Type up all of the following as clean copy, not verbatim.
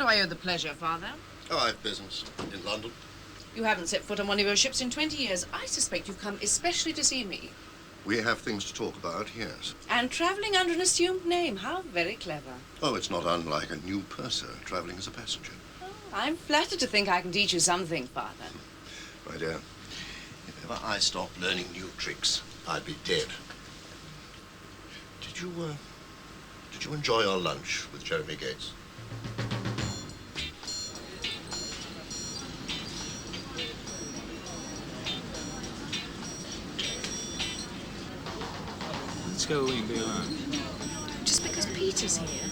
do I owe the pleasure, Father? Oh, I have business in London. You haven't set foot on one of your ships in 20 years. I suspect you've come especially to see me. We have things to talk about, yes. And travelling under an assumed name. How very clever. Oh, it's not unlike a new purser travelling as a passenger. Oh, I'm flattered to think I can teach you something, Father. My dear, if ever I stopped learning new tricks, I'd be dead. Did you enjoy your lunch with Jeremy Gates? Let's go away and be alone. Just because Peter's here,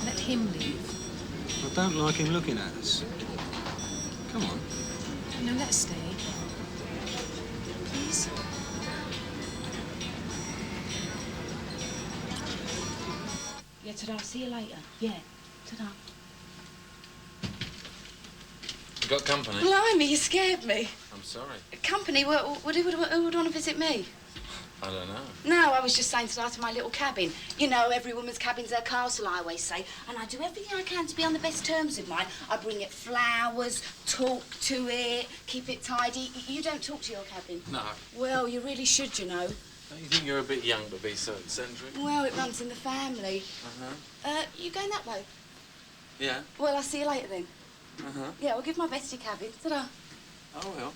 let him leave. I don't like him looking at us. Come on. No, let's stay. Please. Yeah, ta-da. See you later. Yeah, ta-da. You got company? Blimey, you scared me. I'm sorry. Company? Who would want to visit me? I don't know. No, I was just saying to start in my little cabin. You know, every woman's cabin's her castle, I always say. And I do everything I can to be on the best terms with mine. I bring it flowers, talk to it, keep it tidy. You don't talk to your cabin? No. Well, you really should, you know. Don't you think you're a bit young to be so eccentric? Well, it runs in the family. You going that way? Yeah. Well, I'll see you later then. Uh-huh. Yeah, we'll give my best to your cabin. Ta-da. Oh, well.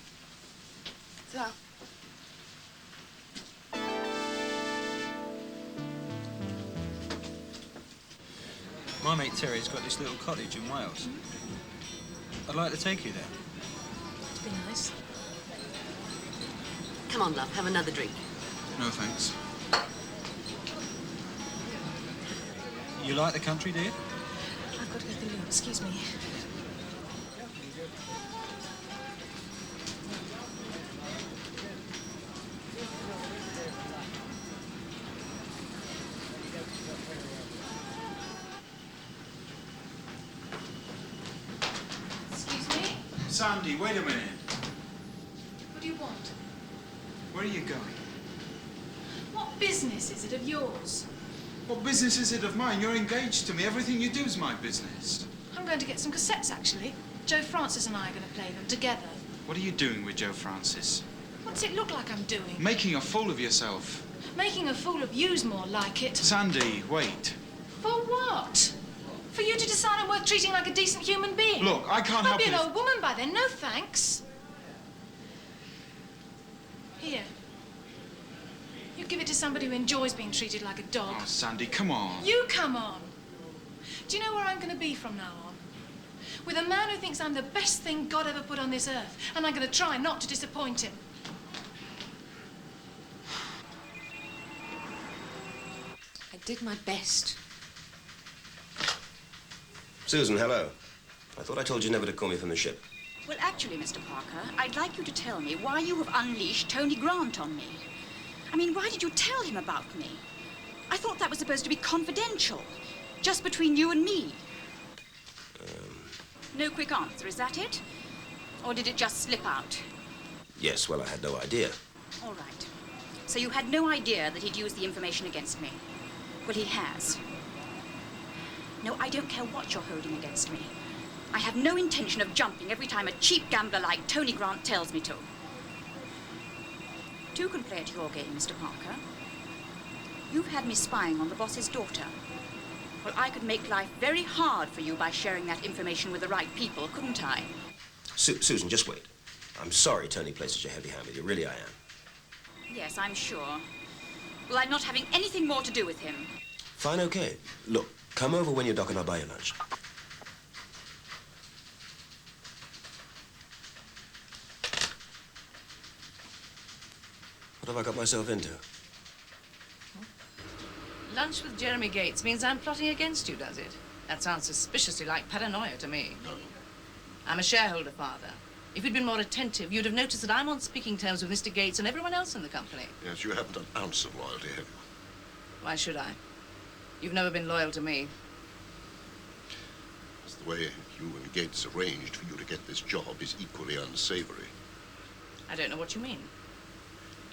Ta-da. My mate Terry's got this little cottage in Wales. I'd like to take you there. It'd be nice. Come on, love, have another drink. No, thanks. You like the country, do you? I've got to go to the loo. Excuse me. Excuse me? Sandy, wait a minute. What do you want? Where are you going? What business is it of yours? What business is it of mine? You're engaged to me. Everything you do is my business. I'm going to get some cassettes, actually. Joe Francis and I are going to play them together. What are you doing with Joe Francis? What's it look like I'm doing? Making a fool of yourself. Making a fool of you's more like it. Sandy, wait. For what? For you to decide I'm worth treating like a decent human being? Look, I can't I'll help be it. an old woman by then. No thanks. Here. You give it to somebody who enjoys being treated like a dog. Oh, Sandy, come on. You come on. Do you know where I'm going to be from now on? With a man who thinks I'm the best thing God ever put on this earth, and I'm going to try not to disappoint him. I did my best. Susan, hello. I thought I told you never to call me from the ship. Well, actually, Mr. Parker, I'd like you to tell me why you have unleashed Tony Grant on me. I mean, why did you tell him about me? I thought that was supposed to be confidential, just between you and me. No quick answer, is that it? Or did it just slip out? Yes, well, I had no idea. All right. So you had no idea that he'd used the information against me? Well, he has. No, I don't care what you're holding against me. I have no intention of jumping every time a cheap gambler like Tony Grant tells me to. Two can play at your game, Mr. Parker. You've had me spying on the boss's daughter. Well, I could make life very hard for you by sharing that information with the right people, couldn't I? Susan, just wait. I'm sorry Tony plays such a heavy hand with you. Really, I am. Yes, I'm sure. Well, I'm not having anything more to do with him. Fine, okay. Look, come over when you're docking. I'll buy you lunch. What have I got myself into? Lunch with Jeremy Gates means I'm plotting against you, does it? That sounds suspiciously like paranoia to me. No. I'm a shareholder, Father. If you'd been more attentive, you'd have noticed that I'm on speaking terms with Mr. Gates and everyone else in the company. Yes, you haven't an ounce of loyalty, have you? Why should I? You've never been loyal to me. It's the way you and Gates arranged for you to get this job is equally unsavory. I don't know what you mean.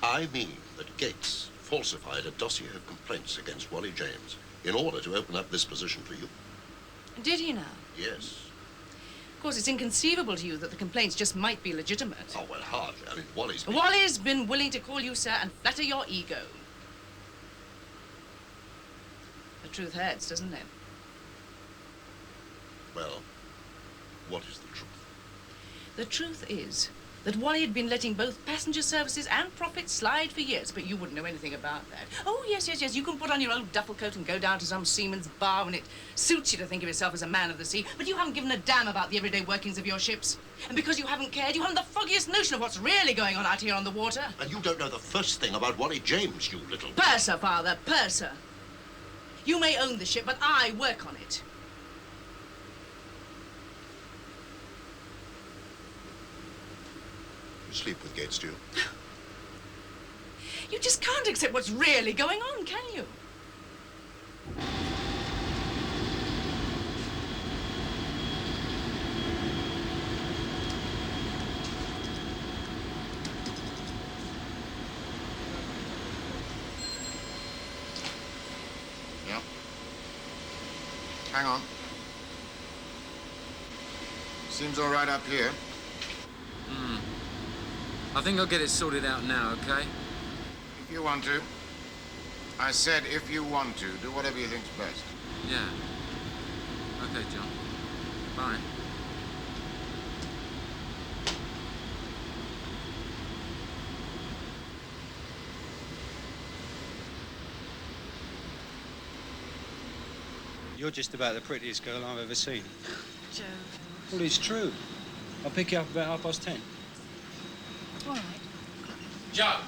I mean that Gates falsified a dossier of complaints against Wally James in order to open up this position for you. Did he now? Yes. Of course, it's inconceivable to you that the complaints just might be legitimate. Oh, well, hardly. I mean, Wally's been... Wally's been willing to call you sir and flatter your ego. The truth hurts, doesn't it? Well, what is the truth? The truth is that Wally had been letting both passenger services and profits slide for years, but you wouldn't know anything about that. Oh, yes, yes, yes, you can put on your old duffel coat and go down to some seaman's bar when it suits you to think of yourself as a man of the sea, but you haven't given a damn about the everyday workings of your ships. And because you haven't cared, you haven't the foggiest notion of what's really going on out here on the water. And you don't know the first thing about Wally James, you little... Purser, Father, purser. You may own the ship, but I work on it. Sleep with Gates, do you? You just can't accept what's really going on, can you? Yep. Hang on. Seems all right up here. I think I'll get it sorted out now, okay? If you want to. I said if you want to. Do whatever you think's best. Yeah. Okay, John. Bye. You're just about the prettiest girl I've ever seen. Joe. Well, it's true. I'll pick you up about 10:30. All right. Joe,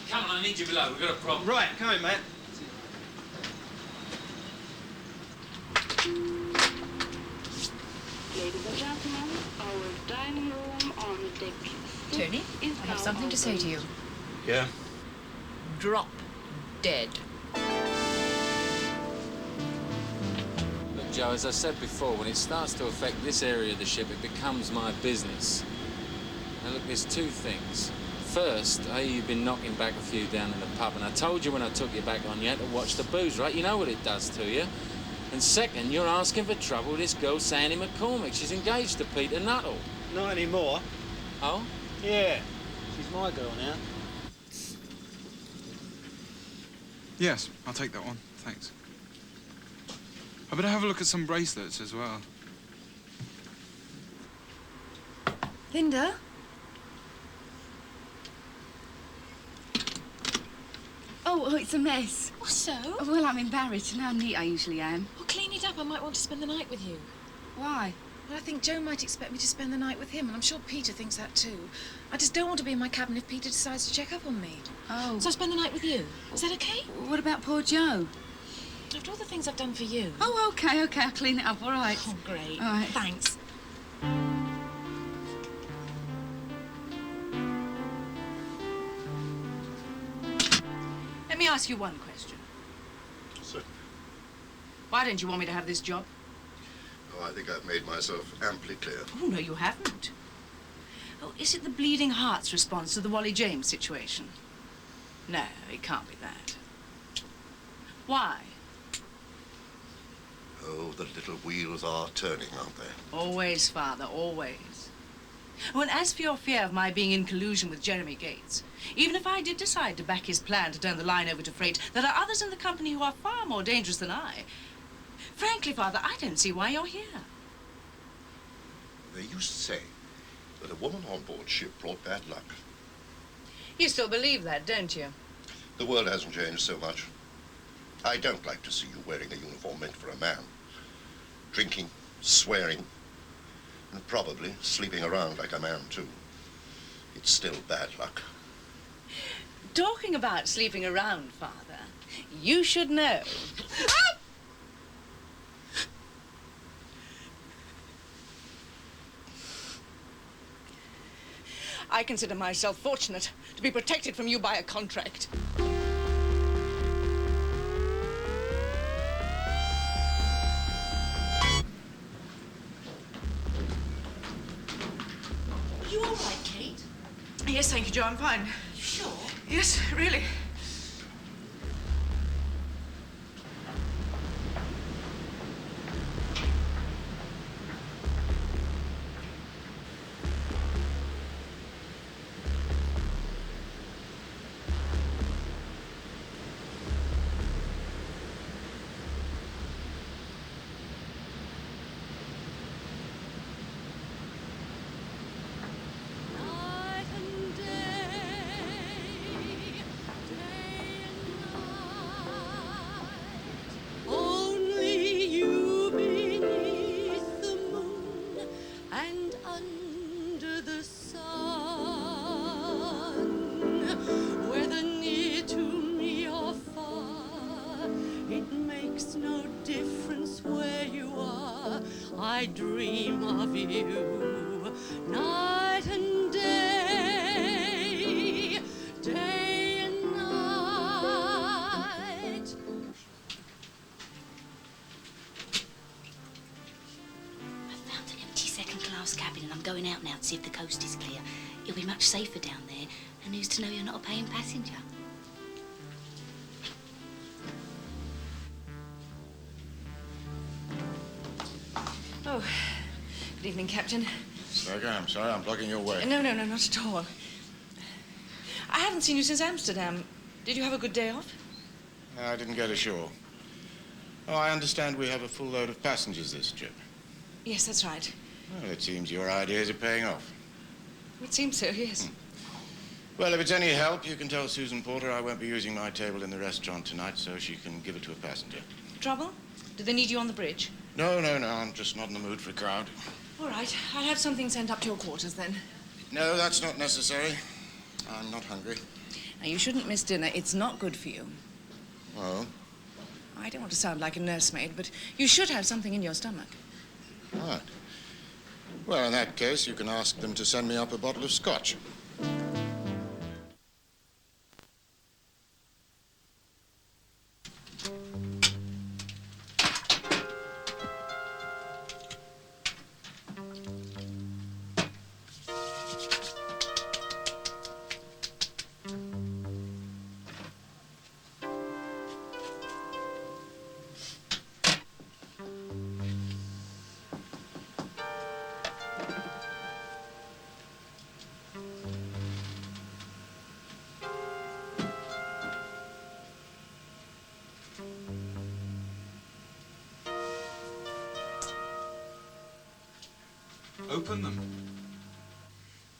come on, I need you below. We've got a problem. Right, come in, mate. Ladies and gentlemen, our dining room on deck 6 Tony, is I have something to say to you. Yeah? Drop dead. Look, Joe, as I said before, when it starts to affect this area of the ship, it becomes my business. Now, look, there's two things. First, you've been knocking back a few down in the pub, and I told you when I took you back on, you had to watch the booze, right? You know what it does to you. And second, you're asking for trouble with this girl, Sandy McCormick. She's engaged to Peter Nuttall. Not anymore. Oh? Yeah. She's my girl now. Yes, I'll take that one. Thanks. I better have a look at some bracelets as well. Linda? Oh, it's a mess. What so? Well, I'm embarrassed. You know how neat I usually am. Well, clean it up. I might want to spend the night with you. Why? Well, I think Joe might expect me to spend the night with him, and I'm sure Peter thinks that too. I just don't want to be in my cabin if Peter decides to check up on me. Oh. So I'll spend the night with you. Is that okay? What about poor Joe? After all the things I've done for you. Oh, okay, okay. I'll clean it up. All right. Oh, great. All right. Thanks. Let me ask you one question. Certainly. Why don't you want me to have this job? Oh, I think I've made myself amply clear. Oh, no, you haven't. Oh, is it the Bleeding Heart's response to the Wally James situation? No, it can't be that. Why? Oh, the little wheels are turning, aren't they? Always, Father, always. Oh, and as for your fear of my being in collusion with Jeremy Gates, even if I did decide to back his plan to turn the line over to freight, there are others in the company who are far more dangerous than I. Frankly, Father, I don't see why you're here. They used to say that a woman on board ship brought bad luck. You still believe that, don't you? The world hasn't changed so much. I don't like to see you wearing a uniform meant for a man. Drinking, swearing, and probably sleeping around like a man, too. It's still bad luck. Talking about sleeping around, Father, you should know. I consider myself fortunate to be protected from you by a contract. Are you all right, Kate? Yes, thank you, Joe. I'm fine. You sure? Yes, really. I dream of you night and day, day and night. I found an empty second-class cabin and I'm going out now to see if the coast is clear. You'll be much safer down there, and who's to know you're not a paying passenger? Oh, good evening, Captain. Slager, I'm sorry I'm blocking your way. No, not at all. I haven't seen you since Amsterdam. Did you have a good day off? I didn't get ashore. Oh, I understand we have a full load of passengers this trip. Yes, that's right. Well, it seems your ideas are paying off. It seems so, yes. Well, if it's any help, you can tell Susan Porter I won't be using my table in the restaurant tonight, so she can give it to a passenger. Trouble? Do they need you on the bridge? No, I'm just not in the mood for a crowd. All right, I'll have something sent up to your quarters then. No, that's not necessary. I'm not hungry. Now, you shouldn't miss dinner. It's not good for you. Oh? I don't want to sound like a nursemaid, but you should have something in your stomach. Right. Well, in that case, you can ask them to send me up a bottle of scotch. Open them.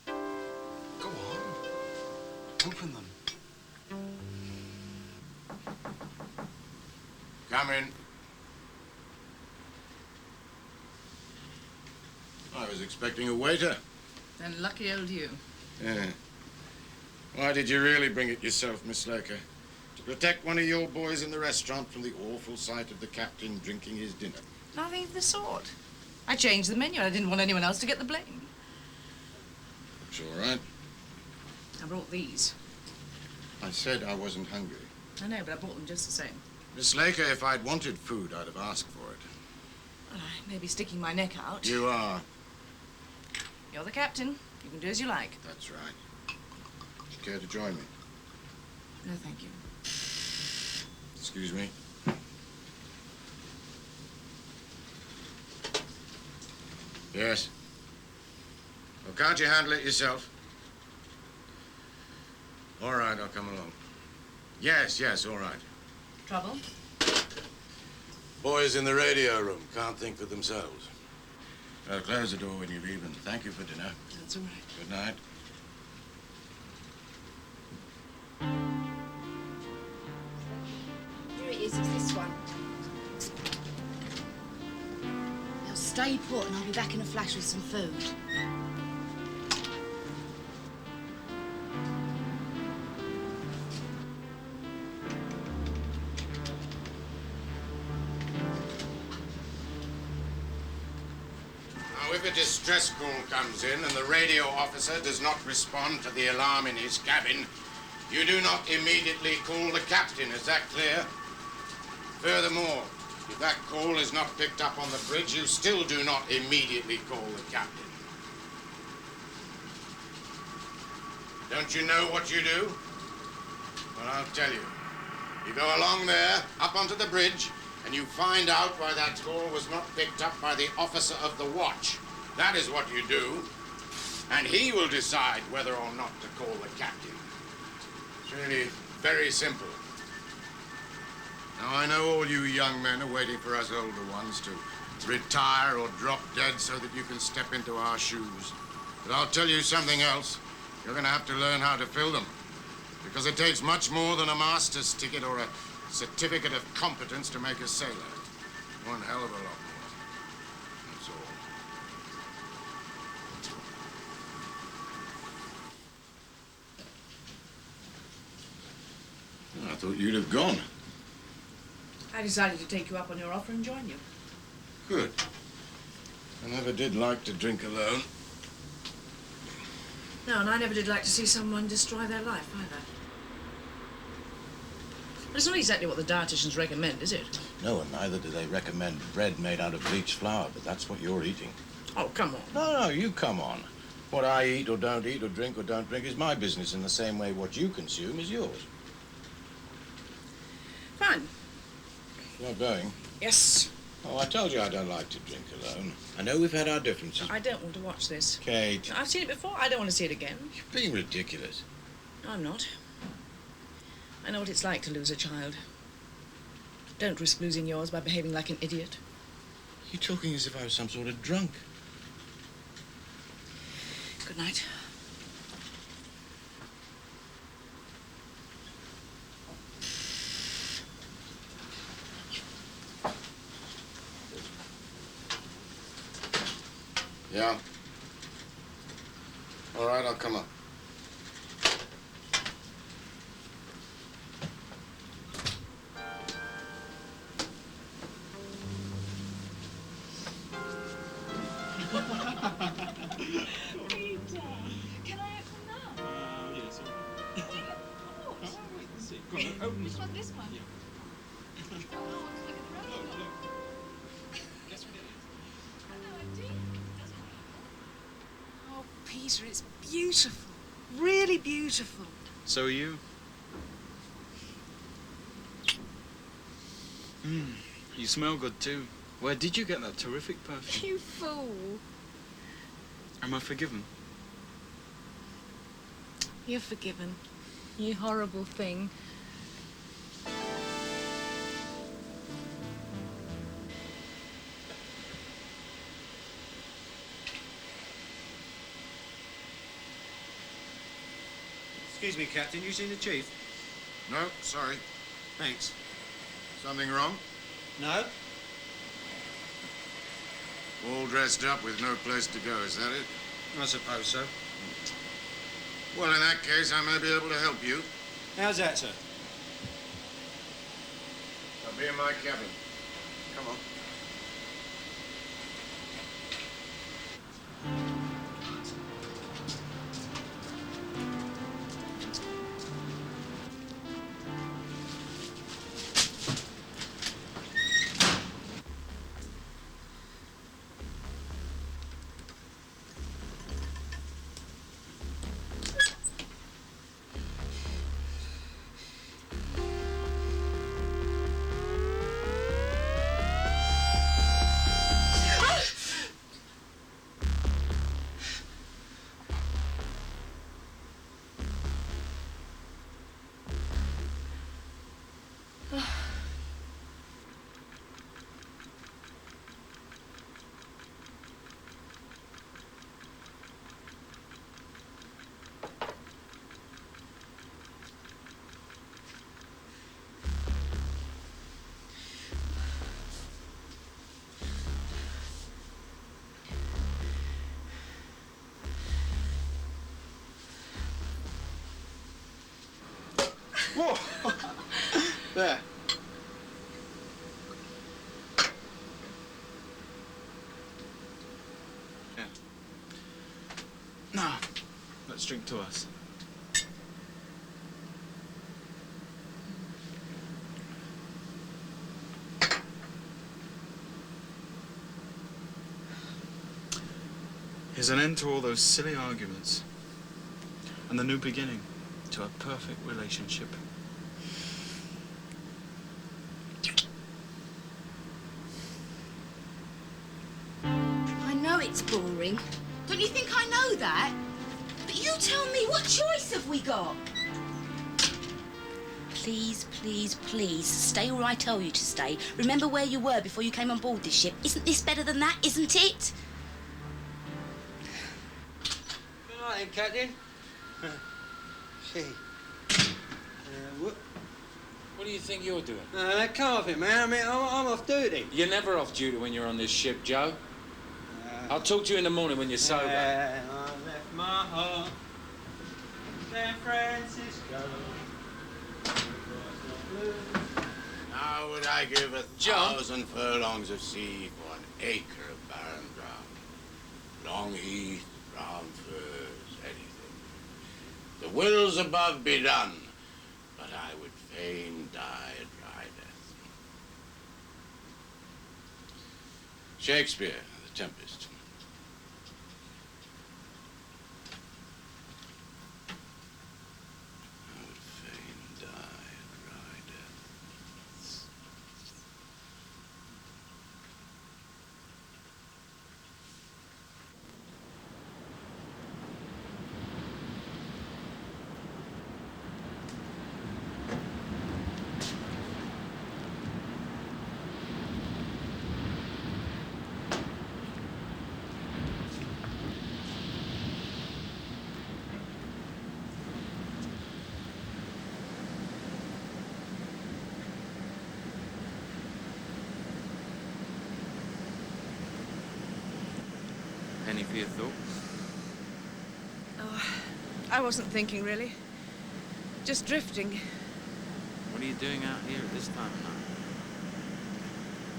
Go on. Open them. Come in. I was expecting a waiter. Then lucky old you. Yeah. Why did you really bring it yourself, Miss Slaker? To protect one of your boys in the restaurant from the awful sight of the captain drinking his dinner. Nothing of the sort. I changed the menu. I didn't want anyone else to get the blame. It's all right. I brought these. I said I wasn't hungry. I know, but I bought them just the same. Miss Slaker, if I'd wanted food, I'd have asked for it. Well, I may be sticking my neck out. You are. You're the captain. You can do as you like. That's right. Would you care to join me? No, thank you. Excuse me. Yes. Well, can't you handle it yourself? All right, I'll come along. Yes, all right. Trouble? Boys in the radio room can't think for themselves. I'll close the door when you leave, and thank you for dinner. That's all right. Good night. Here it is, it's this one. Now stay put and I'll be back in a flash with some food. Now, if a distress call comes in and the radio officer does not respond to the alarm in his cabin, you do not immediately call the captain. Is that clear? Furthermore, if that call is not picked up on the bridge, you still do not immediately call the captain. Don't you know what you do? Well, I'll tell you. You go along there, up onto the bridge, and you find out why that call was not picked up by the officer of the watch. That is what you do. And he will decide whether or not to call the captain. It's really very simple. Now, I know all you young men are waiting for us older ones to retire or drop dead so that you can step into our shoes. But I'll tell you something else. You're going to have to learn how to fill them. Because it takes much more than a master's ticket or a certificate of competence to make a sailor. One hell of a lot more. That's all. I thought you'd have gone. I decided to take you up on your offer and join you. Good. I never did like to drink alone. No, and I never did like to see someone destroy their life either. But it's not exactly what the dietitians recommend, is it? No, and neither do they recommend bread made out of bleached flour, but that's what you're eating. Oh, come on. No, you come on. What I eat or don't eat or drink is my business in the same way what you consume is yours. Fine. You're going? Yes. Oh, I told you I don't like to drink alone. I know we've had our differences. I don't want to watch this. Kate. I've seen it before. I don't want to see it again. You're being ridiculous. No, I'm not. I know what it's like to lose a child. Don't risk losing yours by behaving like an idiot. You're talking as if I was some sort of drunk. Good night. Yeah? All right, I'll come up. Peter, can I open now? Yes. Of course. Go on, open Which one's this one? Oh, I want to look at the rest. Guess what it is? I have no idea. Oh, Peter, it's beautiful. Really beautiful. So are you. You smell good too. Where did you get that terrific perfume? You fool. Am I forgiven? You're forgiven. You horrible thing. Excuse me, Captain, you seen the Chief? No, sorry. Thanks. Something wrong? No? All dressed up with no place to go, is that it? I suppose so. Well, in that case, I may be able to help you. How's that, sir? I'll be in my cabin. Come on. Whoa! There. Yeah. Now, let's drink to us. Here's an end to all those silly arguments. And the new beginning to a perfect relationship. I know it's boring. Don't you think I know that? But you tell me, what choice have we got? Please, please, please, stay where I tell you to stay. Remember where you were before you came on board this ship. Isn't this better than that, isn't it? Good night, then, Captain. See. What do you think you're doing? Come off it, man. I mean, I'm off duty. You're never off duty when you're on this ship, Joe. I'll talk to you in the morning when you're sober. I left my heart San Francisco. How would I give 1,000 furlongs of sea for an acre of barren ground? Long heath, brown furs, anything. The wills above be done, but I would fain die a dry death. Shakespeare, The Tempest. I would fain die a dry death. Any for your thoughts? Oh, I wasn't thinking, really. Just drifting. What are you doing out here at this time of night?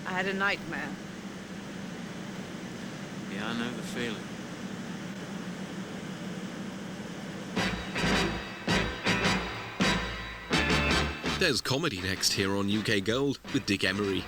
I had a nightmare. Yeah, I know the feeling. There's comedy next here on UK Gold with Dick Emery.